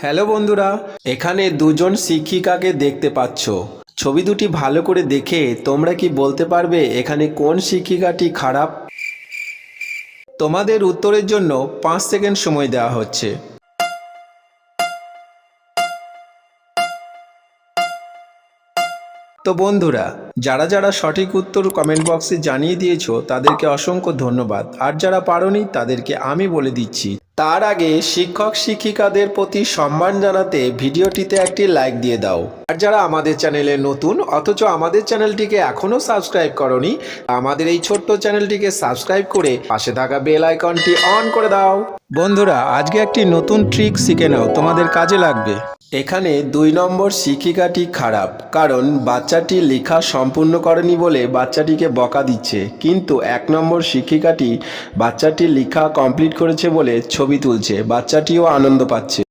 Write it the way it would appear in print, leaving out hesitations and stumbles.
Hello বন্ধুরা, এখানে দুজন শিক্ষিকাকে দেখতে পাচ্ছ। ছবি দুটি ভালো করে দেখে তোমরা কি বলতে পারবে এখানে কোন শিক্ষিকাটি খারাপ? তোমাদের উত্তরের জন্য 5 সেকেন্ড সময় দেওয়া হচ্ছে। তো বন্ধুরা, যারা যারা সঠিক উত্তর কমেন্ট বক্সে জানিয়ে দিয়েছো তাদেরকে অসংখ্য ধন্যবাদ। আর যারা পারোনি তাদেরকে আমি বলে দিচ্ছি। তার আগে শিক্ষক শিক্ষিকাদের প্রতি সম্মান জানাতে ভিডিওটিতে একটি লাইক দিয়ে দাও। আর যারা আমাদের চ্যানেলে নতুন অথচ আমাদের চ্যানেলটিকে এখনো সাবস্ক্রাইব করনি, আমাদের এই ছোট্ট চ্যানেলটিকে সাবস্ক্রাইব করে পাশে থাকা বেল আইকনটি অন করে দাও। বন্ধুরা, আজকে একটি নতুন ট্রিক শিখে নাও, তোমাদের কাজে লাগবে। এখানে 2 নম্বর শিক্ষিকাটি খারাপ, কারণ বাচ্চাটি লেখা সম্পূর্ণ করেনি বলে বাচ্চাটিকে বকা দিচ্ছে, কিন্তু 1 নম্বর শিক্ষিকাটি বাচ্চাটি লেখা কমপ্লিট করেছে বলে ছবি তুলছে, বাচ্চাটিও আনন্দ পাচ্ছে।